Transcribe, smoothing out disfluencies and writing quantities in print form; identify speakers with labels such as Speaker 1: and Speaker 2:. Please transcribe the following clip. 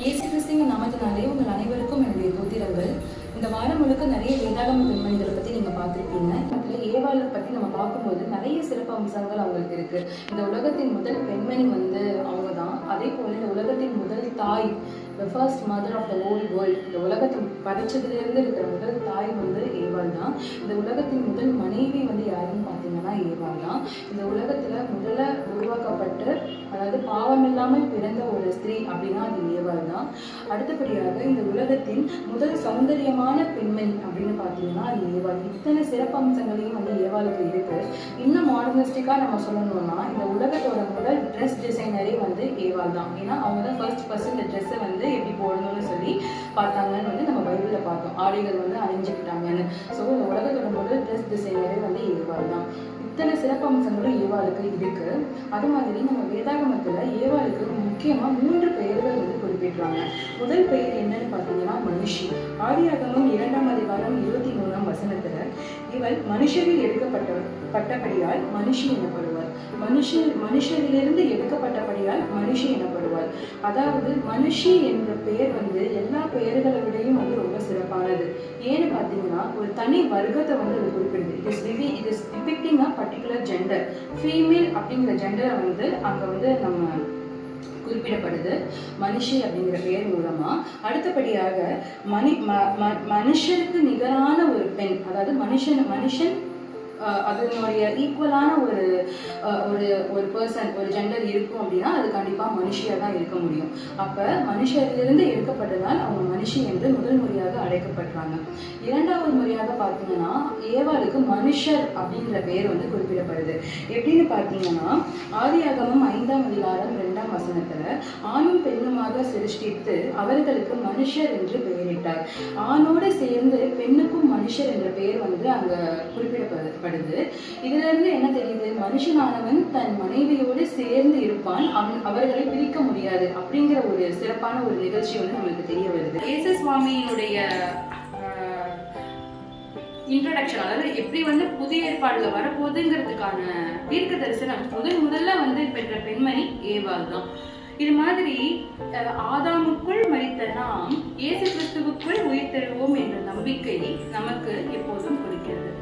Speaker 1: இயேசு கிறிஸ்துவின் நாமத்தினாலே உங்கள் அனைவருக்கும் என்னுடைய தோத்திரங்கள். இந்த வாரம் முழுக்க நிறைய வேதாகம பெண்மணிகளை பற்றி நீங்கள் பார்த்துருப்பீங்க. அதில் ஏவாளை பற்றி நம்ம பார்க்கும்போது நிறைய சிறப்பு அம்சங்கள் அவங்களுக்கு இருக்குது. இந்த உலகத்தின் முதல் பெண்மணி அவங்க தான். அதே போல் இந்த உலகத்தின் முதல் தாய், the first mother of the whole world. இந்த உலகத்தை படைச்சதுலேருந்து இருக்கிற முதல் தாய் ஏவாள் தான். இந்த உலகத்தின் முதல் மனைவி யாருன்னு பார்த்தீங்கன்னா ஏவாள் தான். இந்த உலகத்தில் முதல்ல உருவாக்கப்பட்டு, அதாவது பாவம் இல்லாமல் பிறந்த ஒரு ஸ்திரீ அப்படின்னா அது ஏவாள் தான். அடுத்தபடியாக இந்த உலகத்தின் முதல் சௌந்தரியமான பெண்மணி அப்படின்னு பார்த்தீங்கன்னா அது ஏவாள். இத்தனை சிறப்பம்சங்களையும் ஏவாளுக்கு இருக்கு. இன்னும் மாடர்னிஸ்டிக்காக நம்ம சொல்லணும்னா இந்த உலகத்தோட முதல் ட்ரெஸ் டிசைனரே ஏவாள் தான். ஏன்னா அவங்க தான் ஃபர்ஸ்ட் பர்சன் இந்த ட்ரெஸ்ஸை எப்படி போடணும்னு சொல்லி பார்த்தாங்கன்னு நம்ம பைபிளில் பார்த்தோம். ஆடைகள் அணிஞ்சுக்கிட்டாங்கன்னு. ஸோ இந்த உலகத்தோட முதல் ட்ரெஸ் டிசைனரே ஏவாள் தான். இத்தனை சிறப்பம்சங்களும் ஏவாளுக்கு இருக்கு. அது மாதிரி நம்ம வேதாகமத்துல ஏவாளுக்கு முக்கியமா 3 பெயர்கள் குறிப்பிடுறாங்க. முதல் பெயர் என்னன்னு பார்த்தீங்கன்னா மனுஷி. ஆதியாகமம் 2ஆம் அதிகாரம் 23ஆம் வசனத்துல இவள் மனுஷரில் எடுக்கப்பட்டபடியால் மனுஷி எனப்படுவாள். மனுஷரிலிருந்து எடுக்கப்பட்டபடியால் மனுஷி எனப்படுவாள். அதாவது மனுஷி என்ற பெயர் எல்லா பெயர்களை விடையும் ரொம்ப சிறப்பானது. ஏன்னு பார்த்தீங்கன்னா ஒரு தனி வர்க்கத்தை அது குறிப்பிடுது. It is depicting a particular gender. Female அப்படிங்கிற ஜெண்டரை அங்கே நம்ம குறிப்பிடப்படுது மனுஷி அப்படிங்கிற பெயர் மூலமா. அடுத்தபடியாக மனுஷனுக்கு நிகரான ஒரு பெண், அதாவது மனுஷன் அதனுடைய ஈக்குவலான ஒரு பர்சன், ஒரு ஜெண்டர் இருக்கும் அப்படின்னா அது கண்டிப்பாக மனுஷியாக தான் இருக்க முடியும். அப்போ மனுஷரிலிருந்து எடுக்கப்பட்டதால் அவங்க மனுஷி என்று முதல் முறையாக அழைக்கப்படுறாங்க. 2வது முறையாக பார்த்தீங்கன்னா ஏவாளுக்கு மனுஷர் அப்படிங்கிற பெயர் குறிப்பிடப்படுது. எப்படின்னு பார்த்தீங்கன்னா ஆதியாகமம் 5ஆம் அதிகாரம் 2ஆம் வசனத்துல ஆணும் பெண்ணுமாக சிருஷ்டித்து அவர்களுக்கு மனுஷர் என்று பெயரிட்டார். ஆணோடு சேர்ந்து பெண்ணுக்கும் மனுஷர் என்ற பெயர் அங்க குறிப்பிடப்படுது. இதுல இருந்து என்ன தெரியுது? மனுஷனானவன் தன் மனைவியோடு சேர்ந்து இருப்பான், அவர்களை பிரிக்க முடியாது அப்படிங்கிற ஒரு சிறப்பான ஒரு நிகழ்ச்சி நம்மளுக்கு தெரிய வருது. இயேசு சுவாமியினுடைய இன்ட்ரோடக்ஷன், அதாவது எப்படி புதிய ஏற்பாடுல வரப்போகுதுங்கிறதுக்கான தீர்க்க தரிசனம் முதல்ல பெற்ற பெண்மணி ஏவாள் தான். இது மாதிரி ஆதாமுக்குள் மரித்த நாம் இயேசு கிறிஸ்துவுக்குள் உயிர் தருவோம் என்ற நம்பிக்கை நமக்கு எப்போதும் கொடுக்கிறது.